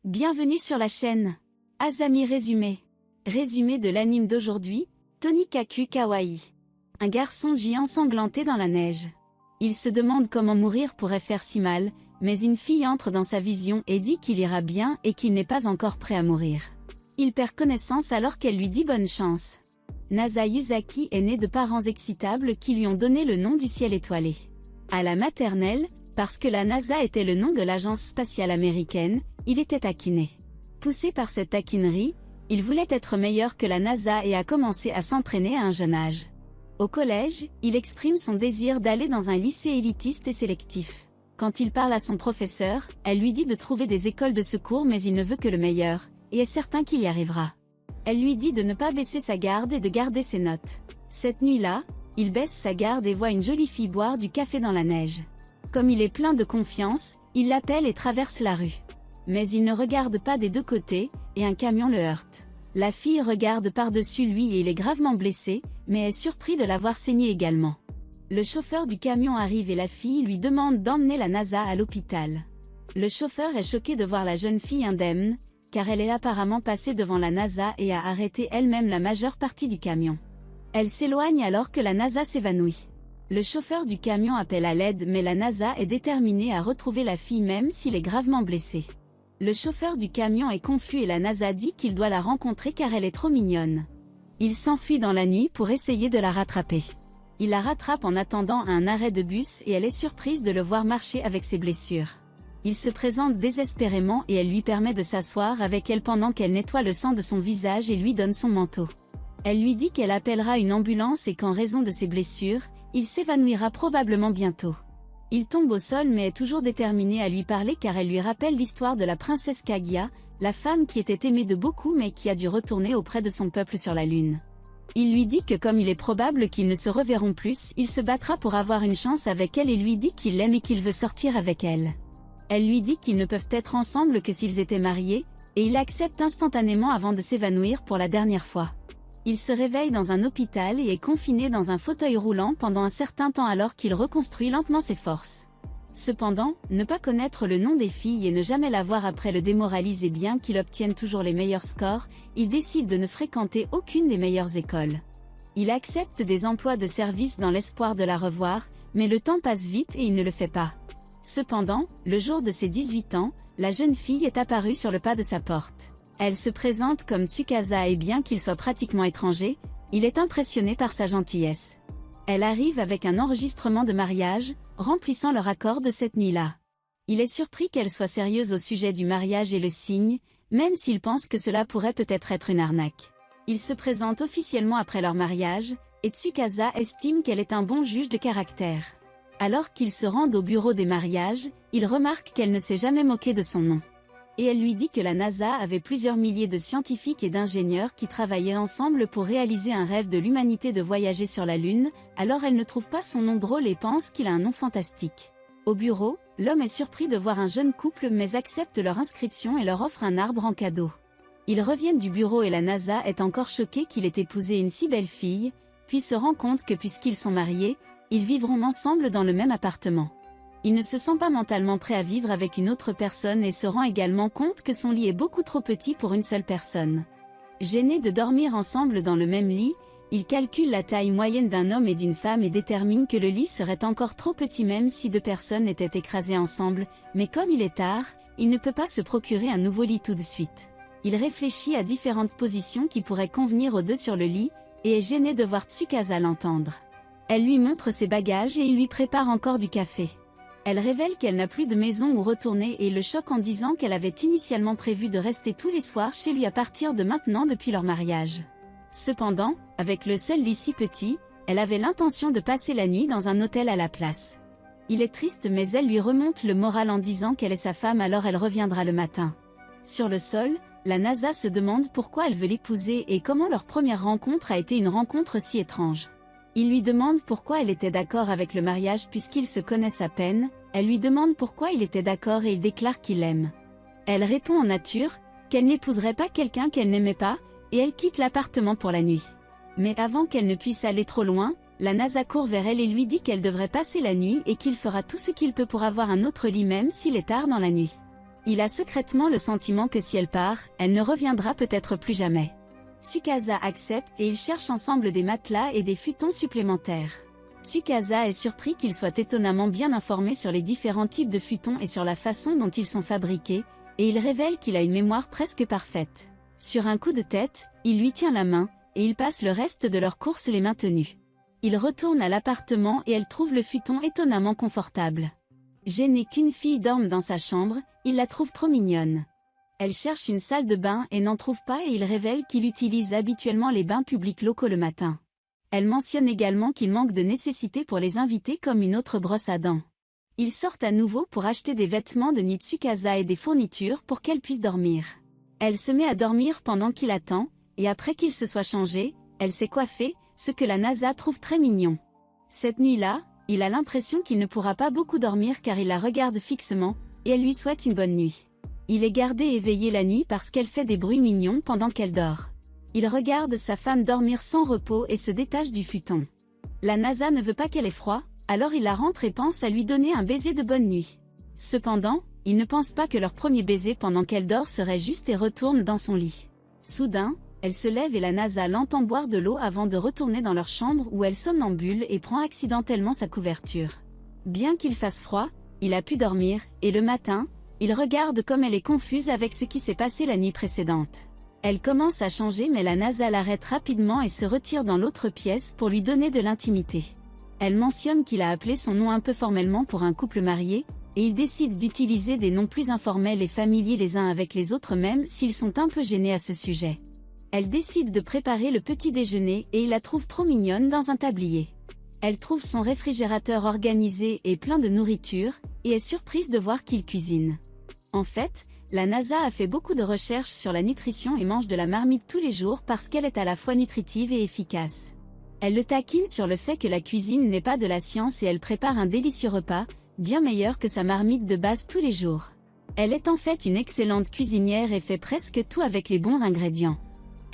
Bienvenue sur la chaîne. Azami résumé. Résumé de l'anime d'aujourd'hui, Tonikaku Kawaii. Un garçon gît ensanglanté dans la neige. Il se demande comment mourir pourrait faire si mal, mais une fille entre dans sa vision et dit qu'il ira bien et qu'il n'est pas encore prêt à mourir. Il perd connaissance alors qu'elle lui dit bonne chance. Nasa Yuzaki est né de parents excitables qui lui ont donné le nom du ciel étoilé. À la maternelle, parce que la NASA était le nom de l'agence spatiale américaine, il était taquiné. Poussé par cette taquinerie, il voulait être meilleur que la NASA et a commencé à s'entraîner à un jeune âge. Au collège, il exprime son désir d'aller dans un lycée élitiste et sélectif. Quand il parle à son professeur, elle lui dit de trouver des écoles de secours mais il ne veut que le meilleur, et est certain qu'il y arrivera. Elle lui dit de ne pas baisser sa garde et de garder ses notes. Cette nuit-là, il baisse sa garde et voit une jolie fille boire du café dans la neige. Comme il est plein de confiance, il l'appelle et traverse la rue. Mais il ne regarde pas des deux côtés, et un camion le heurte. La fille regarde par-dessus lui et il est gravement blessé, mais est surpris de la voir saigner également. Le chauffeur du camion arrive et la fille lui demande d'emmener la NASA à l'hôpital. Le chauffeur est choqué de voir la jeune fille indemne, car elle est apparemment passée devant la NASA et a arrêté elle-même la majeure partie du camion. Elle s'éloigne alors que la NASA s'évanouit. Le chauffeur du camion appelle à l'aide mais la NASA est déterminée à retrouver la fille même s'il est gravement blessé. Le chauffeur du camion est confus et la NASA dit qu'il doit la rencontrer car elle est trop mignonne. Il s'enfuit dans la nuit pour essayer de la rattraper. Il la rattrape en attendant à un arrêt de bus et elle est surprise de le voir marcher avec ses blessures. Il se présente désespérément et elle lui permet de s'asseoir avec elle pendant qu'elle nettoie le sang de son visage et lui donne son manteau. Elle lui dit qu'elle appellera une ambulance et qu'en raison de ses blessures, il s'évanouira probablement bientôt. Il tombe au sol mais est toujours déterminé à lui parler car elle lui rappelle l'histoire de la princesse Kaguya, la femme qui était aimée de beaucoup mais qui a dû retourner auprès de son peuple sur la lune. Il lui dit que comme il est probable qu'ils ne se reverront plus, il se battra pour avoir une chance avec elle et lui dit qu'il l'aime et qu'il veut sortir avec elle. Elle lui dit qu'ils ne peuvent être ensemble que s'ils étaient mariés, et il accepte instantanément avant de s'évanouir pour la dernière fois. Il se réveille dans un hôpital et est confiné dans un fauteuil roulant pendant un certain temps alors qu'il reconstruit lentement ses forces. Cependant, ne pas connaître le nom des filles et ne jamais la voir après le démoralise et bien qu'il obtienne toujours les meilleurs scores, il décide de ne fréquenter aucune des meilleures écoles. Il accepte des emplois de service dans l'espoir de la revoir, mais le temps passe vite et il ne le fait pas. Cependant, le jour de ses 18 ans, la jeune fille est apparue sur le pas de sa porte. Elle se présente comme Tsukasa et bien qu'il soit pratiquement étranger, il est impressionné par sa gentillesse. Elle arrive avec un enregistrement de mariage, remplissant leur accord de cette nuit-là. Il est surpris qu'elle soit sérieuse au sujet du mariage et le signe, même s'il pense que cela pourrait peut-être être une arnaque. Ils se présentent officiellement après leur mariage, et Tsukasa estime qu'elle est un bon juge de caractère. Alors qu'ils se rendent au bureau des mariages, il remarque qu'elle ne s'est jamais moquée de son nom. Et elle lui dit que la NASA avait plusieurs milliers de scientifiques et d'ingénieurs qui travaillaient ensemble pour réaliser un rêve de l'humanité de voyager sur la Lune, alors elle ne trouve pas son nom drôle et pense qu'il a un nom fantastique. Au bureau, l'homme est surpris de voir un jeune couple mais accepte leur inscription et leur offre un arbre en cadeau. Ils reviennent du bureau et la NASA est encore choquée qu'il ait épousé une si belle fille, puis se rend compte que puisqu'ils sont mariés, ils vivront ensemble dans le même appartement. Il ne se sent pas mentalement prêt à vivre avec une autre personne et se rend également compte que son lit est beaucoup trop petit pour une seule personne. Gêné de dormir ensemble dans le même lit, il calcule la taille moyenne d'un homme et d'une femme et détermine que le lit serait encore trop petit même si deux personnes étaient écrasées ensemble, mais comme il est tard, il ne peut pas se procurer un nouveau lit tout de suite. Il réfléchit à différentes positions qui pourraient convenir aux deux sur le lit, et est gêné de voir Tsukasa l'entendre. Elle lui montre ses bagages et il lui prépare encore du café. Elle révèle qu'elle n'a plus de maison où retourner et le choque en disant qu'elle avait initialement prévu de rester tous les soirs chez lui à partir de maintenant depuis leur mariage. Cependant, avec le seul lit si petit, elle avait l'intention de passer la nuit dans un hôtel à la place. Il est triste mais elle lui remonte le moral en disant qu'elle est sa femme alors elle reviendra le matin. Sur le sol, la NASA se demande pourquoi elle veut l'épouser et comment leur première rencontre a été une rencontre si étrange. Il lui demande pourquoi elle était d'accord avec le mariage puisqu'ils se connaissent à peine, elle lui demande pourquoi il était d'accord et il déclare qu'il l'aime. Elle répond en nature, qu'elle n'épouserait pas quelqu'un qu'elle n'aimait pas, et elle quitte l'appartement pour la nuit. Mais avant qu'elle ne puisse aller trop loin, la NASA court vers elle et lui dit qu'elle devrait passer la nuit et qu'il fera tout ce qu'il peut pour avoir un autre lit même s'il est tard dans la nuit. Il a secrètement le sentiment que si elle part, elle ne reviendra peut-être plus jamais. Tsukasa accepte et ils cherchent ensemble des matelas et des futons supplémentaires. Tsukasa est surpris qu'il soit étonnamment bien informé sur les différents types de futons et sur la façon dont ils sont fabriqués, et il révèle qu'il a une mémoire presque parfaite. Sur un coup de tête, il lui tient la main, et ils passent le reste de leur course les mains tenues. Ils retournent à l'appartement et elle trouve le futon étonnamment confortable. Gêné qu'une fille dorme dans sa chambre, il la trouve trop mignonne. Elle cherche une salle de bain et n'en trouve pas et il révèle qu'il utilise habituellement les bains publics locaux le matin. Elle mentionne également qu'il manque de nécessité pour les invités comme une autre brosse à dents. Ils sortent à nouveau pour acheter des vêtements de nuit Tsukasa et des fournitures pour qu'elle puisse dormir. Elle se met à dormir pendant qu'il attend, et après qu'il se soit changé, elle s'est coiffée, ce que la Nasa trouve très mignon. Cette nuit-là, il a l'impression qu'il ne pourra pas beaucoup dormir car il la regarde fixement, et elle lui souhaite une bonne nuit. Il est gardé éveillé la nuit parce qu'elle fait des bruits mignons pendant qu'elle dort. Il regarde sa femme dormir sans repos et se détache du futon. La Nasa ne veut pas qu'elle ait froid, alors il la rentre et pense à lui donner un baiser de bonne nuit. Cependant, il ne pense pas que leur premier baiser pendant qu'elle dort serait juste et retourne dans son lit. Soudain, elle se lève et la Nasa l'entend boire de l'eau avant de retourner dans leur chambre où elle somnambule et prend accidentellement sa couverture. Bien qu'il fasse froid, il a pu dormir, et le matin, il regarde comme elle est confuse avec ce qui s'est passé la nuit précédente. Elle commence à changer mais la Nasa l'arrête rapidement et se retire dans l'autre pièce pour lui donner de l'intimité. Elle mentionne qu'il a appelé son nom un peu formellement pour un couple marié, et ils décident d'utiliser des noms plus informels et familiers les uns avec les autres même s'ils sont un peu gênés à ce sujet. Elle décide de préparer le petit déjeuner et il la trouve trop mignonne dans un tablier. Elle trouve son réfrigérateur organisé et plein de nourriture, et est surprise de voir qu'il cuisine. En fait, la Nasa a fait beaucoup de recherches sur la nutrition et mange de la marmite tous les jours parce qu'elle est à la fois nutritive et efficace. Elle le taquine sur le fait que la cuisine n'est pas de la science et elle prépare un délicieux repas, bien meilleur que sa marmite de base tous les jours. Elle est en fait une excellente cuisinière et fait presque tout avec les bons ingrédients.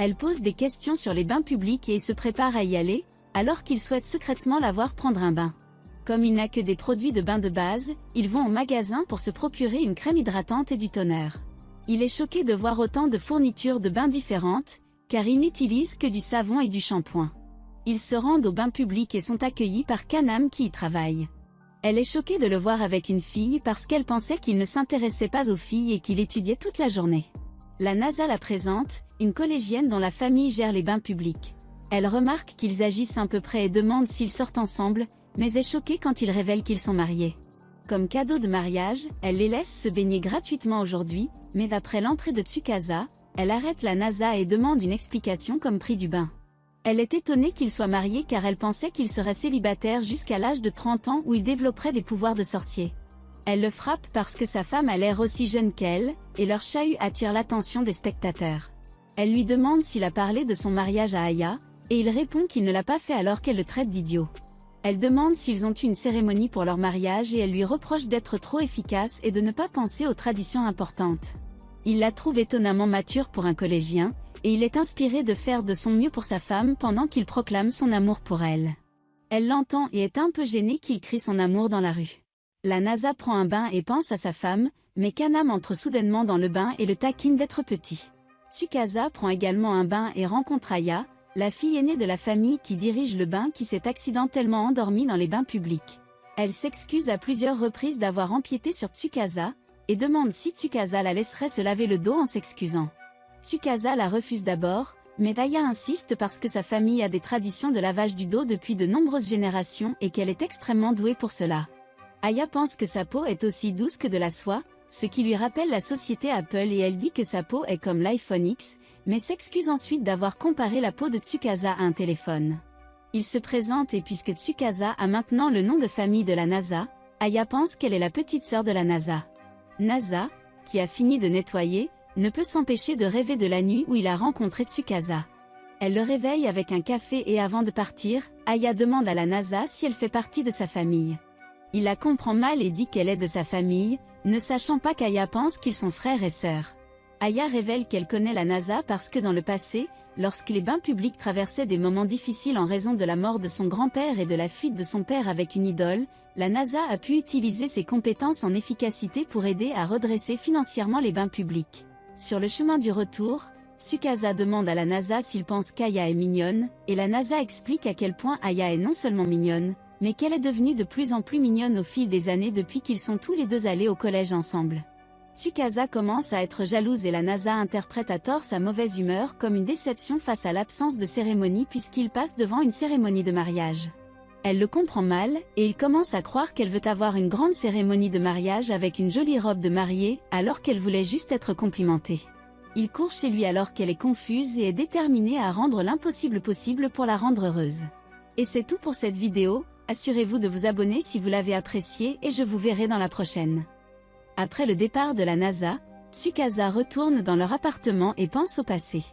Elle pose des questions sur les bains publics et se prépare à y aller, alors qu'il souhaite secrètement la voir prendre un bain. Comme il n'a que des produits de bain de base, ils vont au magasin pour se procurer une crème hydratante et du toner. Il est choqué de voir autant de fournitures de bains différentes, car il n'utilise que du savon et du shampoing. Ils se rendent au bain public et sont accueillis par Kanam qui y travaille. Elle est choquée de le voir avec une fille parce qu'elle pensait qu'il ne s'intéressait pas aux filles et qu'il étudiait toute la journée. La Nasa la présente, une collégienne dont la famille gère les bains publics. Elle remarque qu'ils agissent à peu près et demande s'ils sortent ensemble, mais est choquée quand ils révèlent qu'ils sont mariés. Comme cadeau de mariage, elle les laisse se baigner gratuitement aujourd'hui, mais d'après l'entrée de Tsukasa, elle arrête la Nasa et demande une explication comme prix du bain. Elle est étonnée qu'ils soient mariés car elle pensait qu'ils seraient célibataires jusqu'à l'âge de 30 ans où ils développeraient des pouvoirs de sorcier. Elle le frappe parce que sa femme a l'air aussi jeune qu'elle, et leur chahut attire l'attention des spectateurs. Elle lui demande s'il a parlé de son mariage à Aya, et il répond qu'il ne l'a pas fait alors qu'elle le traite d'idiot. Elle demande s'ils ont eu une cérémonie pour leur mariage et elle lui reproche d'être trop efficace et de ne pas penser aux traditions importantes. Il la trouve étonnamment mature pour un collégien, et il est inspiré de faire de son mieux pour sa femme pendant qu'il proclame son amour pour elle. Elle l'entend et est un peu gênée qu'il crie son amour dans la rue. La Nasa prend un bain et pense à sa femme, mais Kanam entre soudainement dans le bain et le taquine d'être petit. Tsukasa prend également un bain et rencontre Aya, la fille aînée de la famille qui dirige le bain qui s'est accidentellement endormie dans les bains publics. Elle s'excuse à plusieurs reprises d'avoir empiété sur Tsukasa, et demande si Tsukasa la laisserait se laver le dos en s'excusant. Tsukasa la refuse d'abord, mais Aya insiste parce que sa famille a des traditions de lavage du dos depuis de nombreuses générations et qu'elle est extrêmement douée pour cela. Aya pense que sa peau est aussi douce que de la soie, ce qui lui rappelle la société Apple et elle dit que sa peau est comme l'iPhone X, mais s'excuse ensuite d'avoir comparé la peau de Tsukasa à un téléphone. Il se présente et puisque Tsukasa a maintenant le nom de famille de la Nasa, Aya pense qu'elle est la petite sœur de la Nasa. Nasa, qui a fini de nettoyer, ne peut s'empêcher de rêver de la nuit où il a rencontré Tsukasa. Elle le réveille avec un café et avant de partir, Aya demande à la Nasa si elle fait partie de sa famille. Il la comprend mal et dit qu'elle est de sa famille, ne sachant pas qu'Aya pense qu'ils sont frères et sœurs. Aya révèle qu'elle connaît la NASA parce que dans le passé, lorsque les bains publics traversaient des moments difficiles en raison de la mort de son grand-père et de la fuite de son père avec une idole, la NASA a pu utiliser ses compétences en efficacité pour aider à redresser financièrement les bains publics. Sur le chemin du retour, Tsukasa demande à la NASA s'il pense qu'Aya est mignonne, et la NASA explique à quel point Aya est non seulement mignonne, mais qu'elle est devenue de plus en plus mignonne au fil des années depuis qu'ils sont tous les deux allés au collège ensemble. Tsukasa commence à être jalouse et la NASA interprète à tort sa mauvaise humeur comme une déception face à l'absence de cérémonie puisqu'il passe devant une cérémonie de mariage. Elle le comprend mal, et il commence à croire qu'elle veut avoir une grande cérémonie de mariage avec une jolie robe de mariée, alors qu'elle voulait juste être complimentée. Il court chez lui alors qu'elle est confuse et est déterminée à rendre l'impossible possible pour la rendre heureuse. Et c'est tout pour cette vidéo, assurez-vous de vous abonner si vous l'avez appréciée et je vous verrai dans la prochaine. Après le départ de la NASA, Tsukasa retourne dans leur appartement et pense au passé.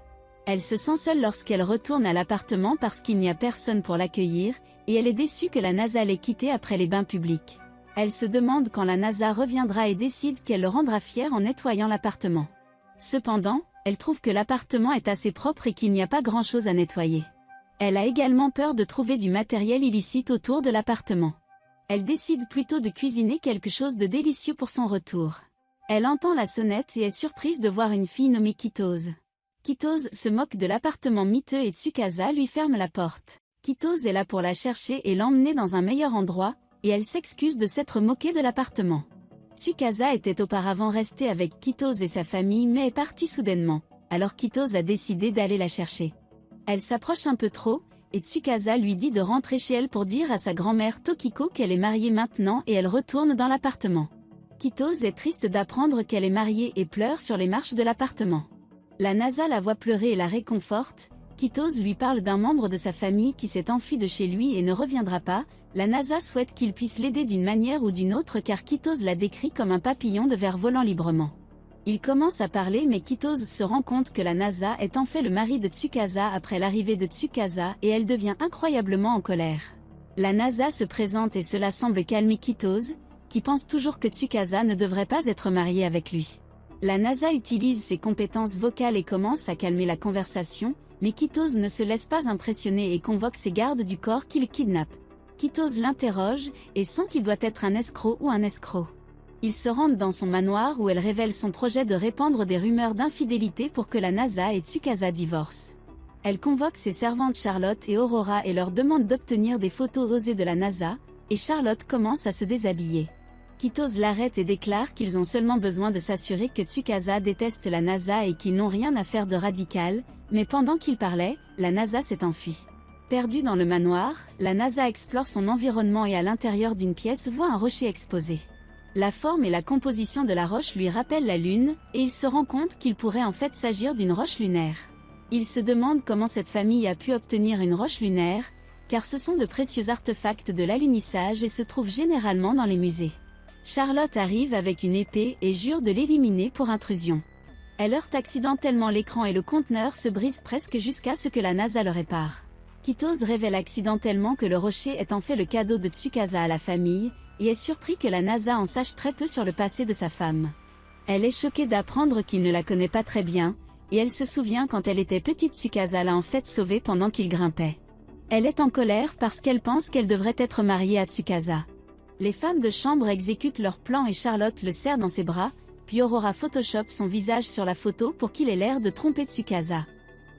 Elle se sent seule lorsqu'elle retourne à l'appartement parce qu'il n'y a personne pour l'accueillir, et elle est déçue que la NASA l'ait quittée après les bains publics. Elle se demande quand la NASA reviendra et décide qu'elle le rendra fier en nettoyant l'appartement. Cependant, elle trouve que l'appartement est assez propre et qu'il n'y a pas grand-chose à nettoyer. Elle a également peur de trouver du matériel illicite autour de l'appartement. Elle décide plutôt de cuisiner quelque chose de délicieux pour son retour. Elle entend la sonnette et est surprise de voir une fille nommée Kitose. Kitose se moque de l'appartement miteux et Tsukasa lui ferme la porte. Kitose est là pour la chercher et l'emmener dans un meilleur endroit, et elle s'excuse de s'être moquée de l'appartement. Tsukasa était auparavant restée avec Kitose et sa famille mais est partie soudainement, alors Kitose a décidé d'aller la chercher. Elle s'approche un peu trop, et Tsukasa lui dit de rentrer chez elle pour dire à sa grand-mère Tokiko qu'elle est mariée maintenant et elle retourne dans l'appartement. Kitose est triste d'apprendre qu'elle est mariée et pleure sur les marches de l'appartement. La NASA la voit pleurer et la réconforte. Kitose lui parle d'un membre de sa famille qui s'est enfui de chez lui et ne reviendra pas. La NASA souhaite qu'il puisse l'aider d'une manière ou d'une autre car Kitose la décrit comme un papillon de verre volant librement. Il commence à parler mais Kitose se rend compte que la NASA est en fait le mari de Tsukasa après l'arrivée de Tsukasa et elle devient incroyablement en colère. La NASA se présente et cela semble calmer Kitose, qui pense toujours que Tsukasa ne devrait pas être marié avec lui. La NASA utilise ses compétences vocales et commence à calmer la conversation, mais Kitose ne se laisse pas impressionner et convoque ses gardes du corps qui le kidnappent. Kitose l'interroge et sent qu'il doit être un escroc ou un escroc. Ils se rendent dans son manoir où elle révèle son projet de répandre des rumeurs d'infidélité pour que la NASA et Tsukasa divorcent. Elle convoque ses servantes Charlotte et Aurora et leur demande d'obtenir des photos osées de la NASA, et Charlotte commence à se déshabiller. Kitose l'arrête et déclare qu'ils ont seulement besoin de s'assurer que Tsukasa déteste la NASA et qu'ils n'ont rien à faire de radical, mais pendant qu'ils parlaient, la NASA s'est enfuie. Perdue dans le manoir, la NASA explore son environnement et à l'intérieur d'une pièce voit un rocher exposé. La forme et la composition de la roche lui rappellent la Lune, et il se rend compte qu'il pourrait en fait s'agir d'une roche lunaire. Il se demande comment cette famille a pu obtenir une roche lunaire, car ce sont de précieux artefacts de l'alunissage et se trouvent généralement dans les musées. Charlotte arrive avec une épée et jure de l'éliminer pour intrusion. Elle heurte accidentellement l'écran et le conteneur se brise presque jusqu'à ce que la NASA le répare. Kitose révèle accidentellement que le rocher est en fait le cadeau de Tsukasa à la famille, et est surpris que la NASA en sache très peu sur le passé de sa femme. Elle est choquée d'apprendre qu'il ne la connaît pas très bien, et elle se souvient quand elle était petite Tsukasa l'a en fait sauvée pendant qu'il grimpait. Elle est en colère parce qu'elle pense qu'elle devrait être mariée à Tsukasa. Les femmes de chambre exécutent leur plan et Charlotte le serre dans ses bras, puis Aurora Photoshop son visage sur la photo pour qu'il ait l'air de tromper Tsukasa.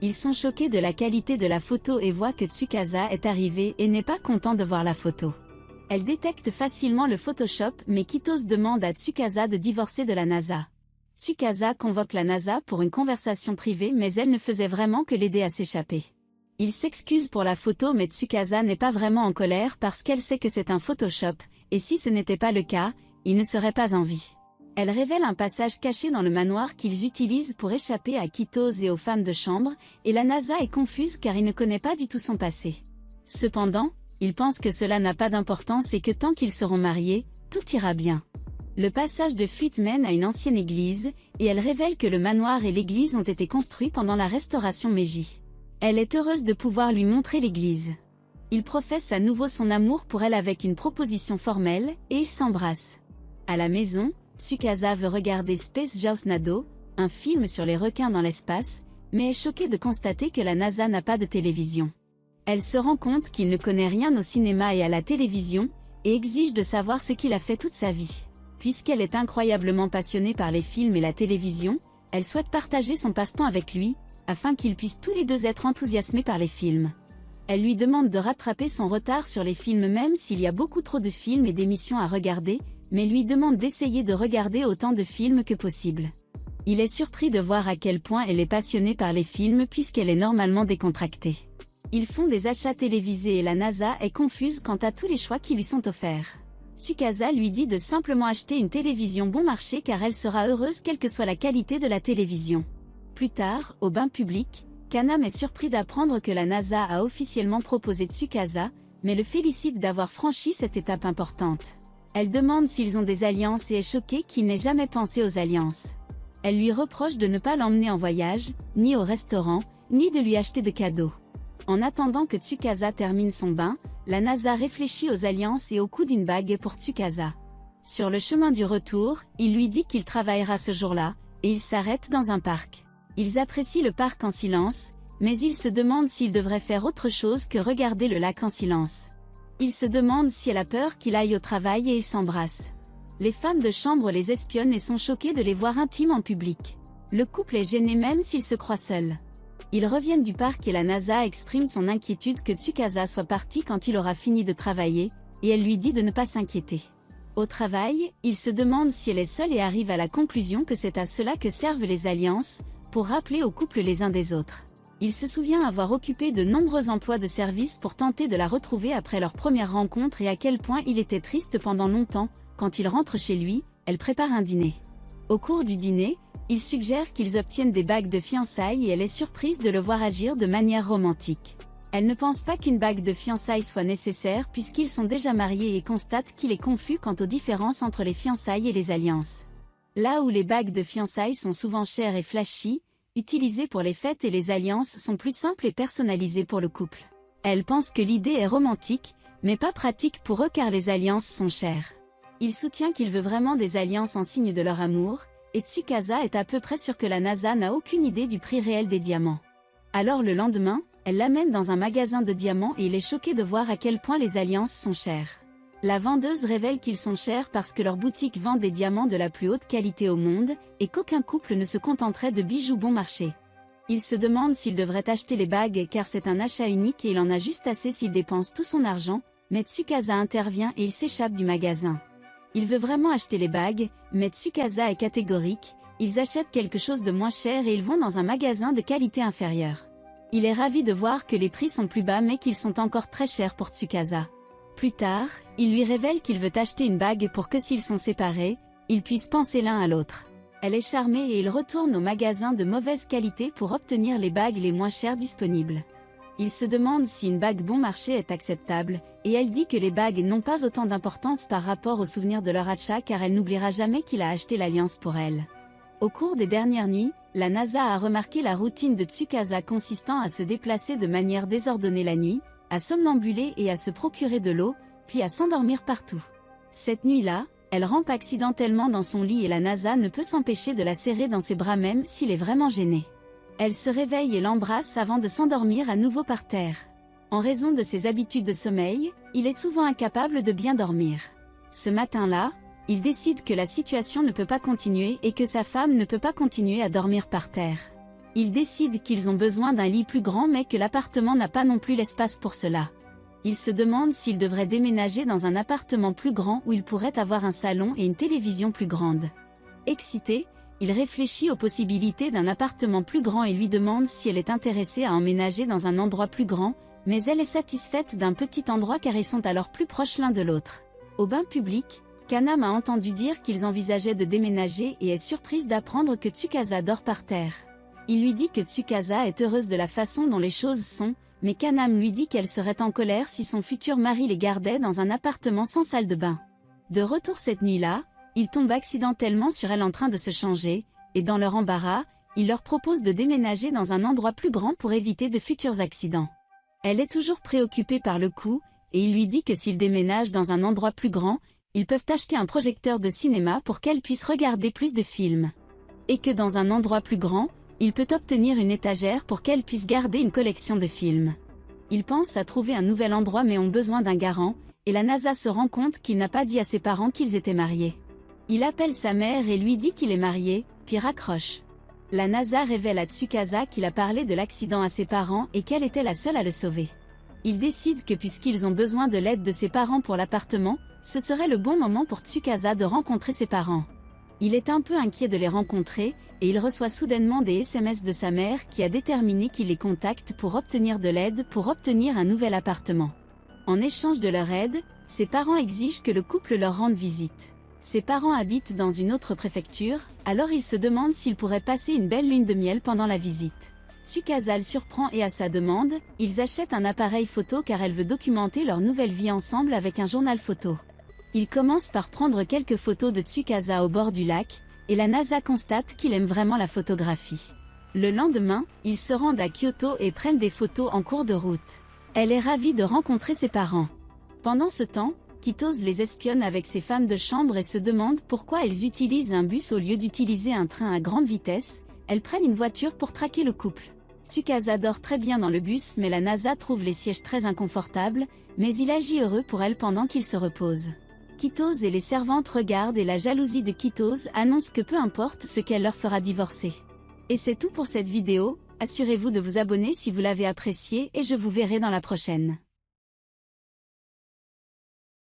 Ils sont choqués de la qualité de la photo et voient que Tsukasa est arrivé et n'est pas content de voir la photo. Elle détecte facilement le Photoshop mais Kitose demande à Tsukasa de divorcer de la NASA. Tsukasa convoque la NASA pour une conversation privée mais elle ne faisait vraiment que l'aider à s'échapper. Il s'excuse pour la photo mais Tsukasa n'est pas vraiment en colère parce qu'elle sait que c'est un Photoshop, et si ce n'était pas le cas, il ne serait pas en vie. Elle révèle un passage caché dans le manoir qu'ils utilisent pour échapper à Kitose et aux femmes de chambre, et la NASA est confuse car il ne connaît pas du tout son passé. Cependant, il pense que cela n'a pas d'importance et que tant qu'ils seront mariés, tout ira bien. Le passage de fuite mène à une ancienne église, et elle révèle que le manoir et l'église ont été construits pendant la restauration Meiji. Elle est heureuse de pouvoir lui montrer l'église. Il professe à nouveau son amour pour elle avec une proposition formelle, et ils s'embrassent. À la maison, Tsukasa veut regarder Space Jousnado, un film sur les requins dans l'espace, mais est choquée de constater que la NASA n'a pas de télévision. Elle se rend compte qu'il ne connaît rien au cinéma et à la télévision, et exige de savoir ce qu'il a fait toute sa vie. Puisqu'elle est incroyablement passionnée par les films et la télévision, elle souhaite partager son passe-temps avec lui, afin qu'ils puissent tous les deux être enthousiasmés par les films. Elle lui demande de rattraper son retard sur les films même s'il y a beaucoup trop de films et d'émissions à regarder, mais lui demande d'essayer de regarder autant de films que possible. Il est surpris de voir à quel point elle est passionnée par les films puisqu'elle est normalement décontractée. Ils font des achats télévisés et la NASA est confuse quant à tous les choix qui lui sont offerts. Tsukasa lui dit de simplement acheter une télévision bon marché car elle sera heureuse quelle que soit la qualité de la télévision. Plus tard, au bain public, Kaname est surpris d'apprendre que la NASA a officiellement proposé Tsukasa, mais le félicite d'avoir franchi cette étape importante. Elle demande s'ils ont des alliances et est choquée qu'il n'ait jamais pensé aux alliances. Elle lui reproche de ne pas l'emmener en voyage, ni au restaurant, ni de lui acheter de cadeaux. En attendant que Tsukasa termine son bain, la NASA réfléchit aux alliances et au coût d'une bague pour Tsukasa. Sur le chemin du retour, il lui dit qu'il travaillera ce jour-là, et ils s'arrêtent dans un parc. Ils apprécient le parc en silence, mais ils se demandent s'ils devraient faire autre chose que regarder le lac en silence. Ils se demandent si elle a peur qu'il aille au travail et ils s'embrassent. Les femmes de chambre les espionnent et sont choquées de les voir intimes en public. Le couple est gêné même s'ils se croient seuls. Ils reviennent du parc et la NASA exprime son inquiétude que Tsukasa soit parti quand il aura fini de travailler, et elle lui dit de ne pas s'inquiéter. Au travail, il se demande si elle est seule et arrive à la conclusion que c'est à cela que servent les alliances, pour rappeler au couple les uns des autres. Il se souvient avoir occupé de nombreux emplois de service pour tenter de la retrouver après leur première rencontre et à quel point il était triste pendant longtemps. Quand il rentre chez lui, elle prépare un dîner. Au cours du dîner, il suggère qu'ils obtiennent des bagues de fiançailles et elle est surprise de le voir agir de manière romantique. Elle ne pense pas qu'une bague de fiançailles soit nécessaire puisqu'ils sont déjà mariés et constate qu'il est confus quant aux différences entre les fiançailles et les alliances. Là où les bagues de fiançailles sont souvent chères et flashy, utilisées pour les fêtes et les alliances sont plus simples et personnalisées pour le couple. Elle pense que l'idée est romantique, mais pas pratique pour eux car les alliances sont chères. Il soutient qu'il veut vraiment des alliances en signe de leur amour, et Tsukasa est à peu près sûre que la NASA n'a aucune idée du prix réel des diamants. Alors le lendemain, elle l'amène dans un magasin de diamants et il est choqué de voir à quel point les alliances sont chères. La vendeuse révèle qu'ils sont chers parce que leur boutique vend des diamants de la plus haute qualité au monde, et qu'aucun couple ne se contenterait de bijoux bon marché. Il se demande s'il devrait acheter les bagues car c'est un achat unique et il en a juste assez s'il dépense tout son argent, mais Tsukasa intervient et il s'échappe du magasin. Il veut vraiment acheter les bagues, mais Tsukasa est catégorique, ils achètent quelque chose de moins cher et ils vont dans un magasin de qualité inférieure. Il est ravi de voir que les prix sont plus bas mais qu'ils sont encore très chers pour Tsukasa. Plus tard, il lui révèle qu'il veut acheter une bague pour que s'ils sont séparés, ils puissent penser l'un à l'autre. Elle est charmée et il retourne au magasin de mauvaise qualité pour obtenir les bagues les moins chères disponibles. Il se demande si une bague bon marché est acceptable, et elle dit que les bagues n'ont pas autant d'importance par rapport au souvenir de leur achat car elle n'oubliera jamais qu'il a acheté l'alliance pour elle. Au cours des dernières nuits, la NASA a remarqué la routine de Tsukasa consistant à se déplacer de manière désordonnée la nuit, à somnambuler et à se procurer de l'eau, puis à s'endormir partout. Cette nuit-là, elle rampe accidentellement dans son lit et la NASA ne peut s'empêcher de la serrer dans ses bras même s'il est vraiment gêné. Elle se réveille et l'embrasse avant de s'endormir à nouveau par terre. En raison de ses habitudes de sommeil, il est souvent incapable de bien dormir. Ce matin-là, il décide que la situation ne peut pas continuer et que sa femme ne peut pas continuer à dormir par terre. Il décide qu'ils ont besoin d'un lit plus grand mais que l'appartement n'a pas non plus l'espace pour cela. Il se demande s'il devrait déménager dans un appartement plus grand où il pourrait avoir un salon et une télévision plus grande. Excité, il réfléchit aux possibilités d'un appartement plus grand et lui demande si elle est intéressée à emménager dans un endroit plus grand, mais elle est satisfaite d'un petit endroit car ils sont alors plus proches l'un de l'autre. Au bain public, Kaname a entendu dire qu'ils envisageaient de déménager et est surprise d'apprendre que Tsukasa dort par terre. Il lui dit que Tsukasa est heureuse de la façon dont les choses sont, mais Kaname lui dit qu'elle serait en colère si son futur mari les gardait dans un appartement sans salle de bain. De retour cette nuit-là, il tombe accidentellement sur elle en train de se changer, et dans leur embarras, il leur propose de déménager dans un endroit plus grand pour éviter de futurs accidents. Elle est toujours préoccupée par le coût, et il lui dit que s'ils déménagent dans un endroit plus grand, ils peuvent acheter un projecteur de cinéma pour qu'elle puisse regarder plus de films. et que dans un endroit plus grand, il peut obtenir une étagère pour qu'elle puisse garder une collection de films. Ils pensent à trouver un nouvel endroit mais ont besoin d'un garant, et la NASA se rend compte qu'il n'a pas dit à ses parents qu'ils étaient mariés. Il appelle sa mère et lui dit qu'il est marié, puis raccroche. La NASA révèle à Tsukasa qu'il a parlé de l'accident à ses parents et qu'elle était la seule à le sauver. Il décide que puisqu'ils ont besoin de l'aide de ses parents pour l'appartement, ce serait le bon moment pour Tsukasa de rencontrer ses parents. Il est un peu inquiet de les rencontrer, et il reçoit soudainement des SMS de sa mère qui a déterminé qu'il les contacte pour obtenir de l'aide pour obtenir un nouvel appartement. En échange de leur aide, ses parents exigent que le couple leur rende visite. Ses parents habitent dans une autre préfecture, alors il se demande s'ils pourraient passer une belle lune de miel pendant la visite. Tsukasa le surprend et à sa demande, ils achètent un appareil photo car elle veut documenter leur nouvelle vie ensemble avec un journal photo. Il commence par prendre quelques photos de Tsukasa au bord du lac, et la NASA constate qu'il aime vraiment la photographie. Le lendemain, ils se rendent à Kyoto et prennent des photos en cours de route. Elle est ravie de rencontrer ses parents. Pendant ce temps, Kitose les espionne avec ses femmes de chambre et se demande pourquoi elles utilisent un bus au lieu d'utiliser un train à grande vitesse. Elles prennent une voiture pour traquer le couple. Tsukasa dort très bien dans le bus mais la NASA trouve les sièges très inconfortables, mais il agit heureux pour elle pendant qu'il se repose. Kitose et les servantes regardent et la jalousie de Kitose annonce que peu importe ce qu'elle leur fera divorcer. Et c'est tout pour cette vidéo, assurez-vous de vous abonner si vous l'avez appréciée et je vous verrai dans la prochaine.